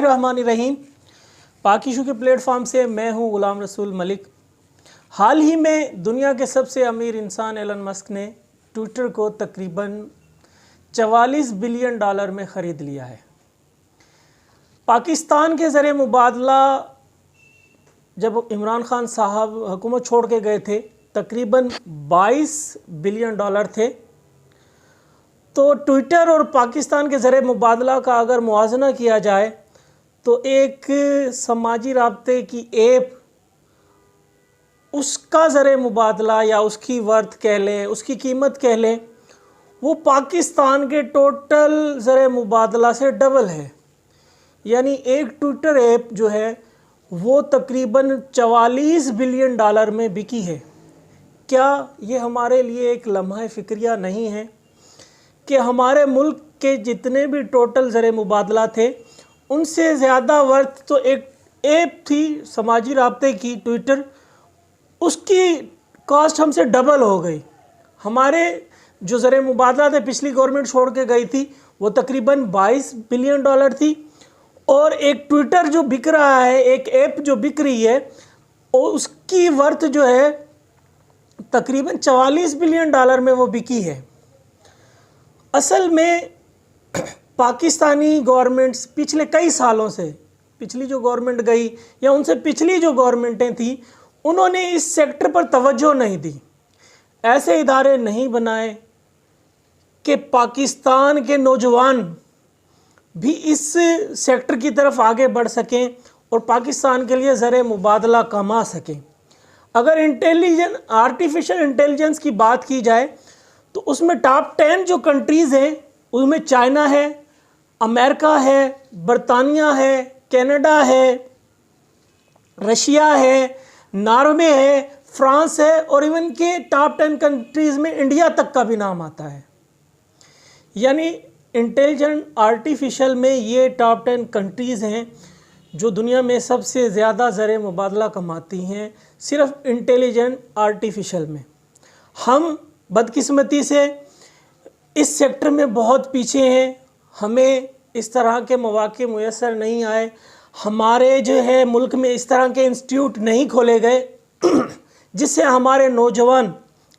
बिस्मिल्लाहिर्रहमानिर्रहीम। पाक इशू के प्लेटफॉर्म से मैं हूं गुलाम रसूल मलिक। हाल ही में दुनिया के सबसे अमीर इंसान एलन मस्क ने ट्विटर को तकरीबन 44 बिलियन डॉलर में ख़रीद लिया है। पाकिस्तान के ज़रिए मुबादला जब इमरान खान साहब हुकूमत छोड़ के गए थे तकरीबन 22 बिलियन डॉलर थे। तो ट्विटर और पाकिस्तान के ज़रिए मुबादला का अगर मुआवजना किया जाए तो एक समाजी राब्ते की ऐप उसका ज़रिए मुबादला या उसकी वर्थ कह लें, उसकी कीमत कह लें, वो पाकिस्तान के टोटल ज़रिए मुबादला से डबल है। यानी एक ट्विटर ऐप जो है वो तकरीबन 44 बिलियन डॉलर में बिकी है। क्या ये हमारे लिए एक लम्हा फ़िक्रिया नहीं है कि हमारे मुल्क के जितने भी टोटल ज़रिए मुबादला थे उनसे ज़्यादा वर्थ तो एक ऐप थी समाजी राब्ते की ट्विटर, उसकी कॉस्ट हमसे डबल हो गई। हमारे जो ज़रिए मुबादला थे पिछली गवर्नमेंट छोड़ के गई थी वो तकरीबन 22 बिलियन डॉलर थी, और एक ट्विटर जो बिक रहा है, एक ऐप जो बिक रही है, और उसकी वर्थ जो है तकरीबन 44 बिलियन डॉलर में वो बिकी है। असल में पाकिस्तानी गवर्नमेंट्स पिछले कई सालों से, पिछली जो गवर्नमेंट गई या उनसे पिछली जो गवर्नमेंटें थी, उन्होंने इस सेक्टर पर तवज्जो नहीं दी। ऐसे इदारे नहीं बनाए कि पाकिस्तान के नौजवान भी इस सेक्टर की तरफ आगे बढ़ सकें और पाकिस्तान के लिए ज़रिए मुबादला कमा सकें। अगर आर्टिफिशियल इंटेलिजेंस की बात की जाए तो उसमें टॉप 10 जो कंट्रीज़ हैं उसमें चाइना है, अमेरिका है, बरतानिया है, कनाडा है, रशिया है, नॉर्वे है, फ्रांस है, और इवन के टॉप 10 कंट्रीज़ में इंडिया तक का भी नाम आता है। यानी इंटेलिजेंट आर्टिफिशियल में ये टॉप 10 कंट्रीज़ हैं जो दुनिया में सबसे ज़्यादा ज़रिए मुबादला कमाती हैं सिर्फ इंटेलिजेंट आर्टिफिशियल में। हम बदकिस्मती से इस सेक्टर में बहुत पीछे हैं, हमें इस तरह के मौके मुयस्सर नहीं आए, हमारे जो है मुल्क में इस तरह के इंस्टीट्यूट नहीं खोले गए जिससे हमारे नौजवान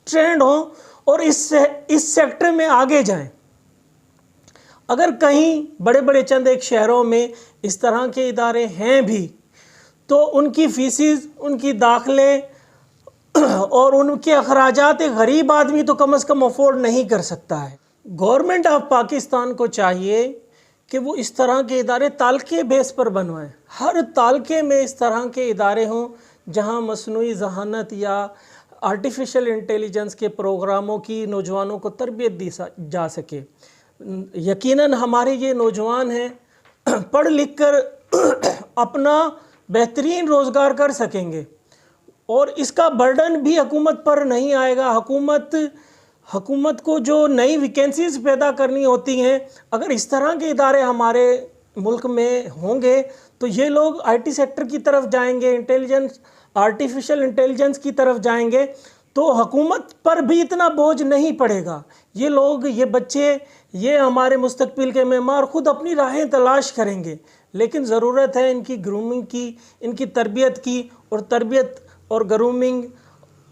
ट्रेंड हों और इस सेक्टर में आगे जाएं। अगर कहीं बड़े बड़े चंद एक शहरों में इस तरह के इदारे हैं भी तो उनकी फीसिस, उनकी दाखिले और उनके अखराजात एक गरीब आदमी तो कम से कम अफोर्ड नहीं कर सकता है। गवर्नमेंट ऑफ पाकिस्तान को चाहिए कि वो इस तरह के इदारे तालके बेस पर बनवाएं। हर तालके में इस तरह के इदारे हों जहां मसनूई ज़हानत या आर्टिफिशियल इंटेलिजेंस के प्रोग्रामों की नौजवानों को तरबियत दी जा सके। यकीनन हमारे ये नौजवान हैं पढ़ लिख कर अपना बेहतरीन रोज़गार कर सकेंगे और इसका बर्डन भी हुकूमत पर नहीं आएगा। हुकूमत को जो नई वैकेंसीज़ पैदा करनी होती हैं, अगर इस तरह के इदारे हमारे मुल्क में होंगे तो ये लोग आईटी सेक्टर की तरफ जाएंगे, आर्टिफिशियल इंटेलिजेंस की तरफ जाएंगे, तो हुकूमत पर भी इतना बोझ नहीं पड़ेगा। ये लोग, ये बच्चे, ये हमारे मुस्तकबिल के मेमार खुद अपनी राहें तलाश करेंगे। लेकिन ज़रूरत है इनकी ग्रूमिंग की, इनकी तरबियत की, और तरबियत और ग्रूमिंग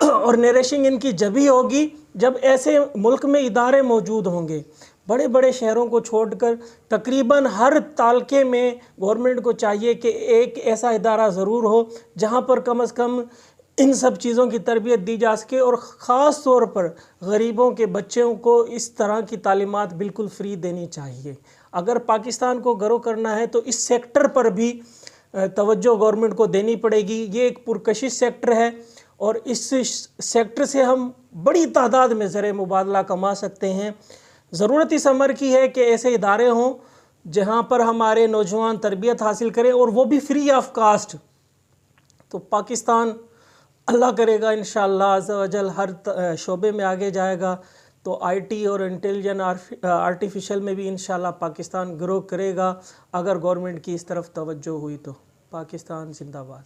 और नरिशिंग इनकी जब ही होगी जब ऐसे मुल्क में इदारे मौजूद होंगे। बड़े बड़े शहरों को छोड़कर तकरीबन हर तालके में गवर्नमेंट को चाहिए कि एक ऐसा इदारा ज़रूर हो जहाँ पर कम से कम इन सब चीज़ों की तरबियत दी जा सके, और ख़ास तौर पर गरीबों के बच्चों को इस तरह की तालीमात बिल्कुल फ्री देनी चाहिए। अगर पाकिस्तान को ग्रो करना है तो इस सेक्टर पर भी तवज्जो गवर्नमेंट को देनी पड़ेगी। ये एक पुरकशिश सेक्टर है और इस सेक्टर से हम बड़ी तादाद में ज़रिए मुबादला कमा सकते हैं। ज़रूरत इस अमर की है कि ऐसे इदारे हों जहाँ पर हमारे नौजवान तरबियत हासिल करें, और वो भी फ्री ऑफ कास्ट। तो पाकिस्तान अल्लाह करेगा इंशाअल्लाह अज़्ज़ा वजल हर शोबे में आगे जाएगा, तो आईटी और इंटेलिजेंट आर्टिफिशियल में भी इंशाअल्लाह पाकिस्तान ग्रो करेगा अगर गवर्नमेंट की इस तरफ तवज्जो हुई तो। पाकिस्तान जिंदाबाद।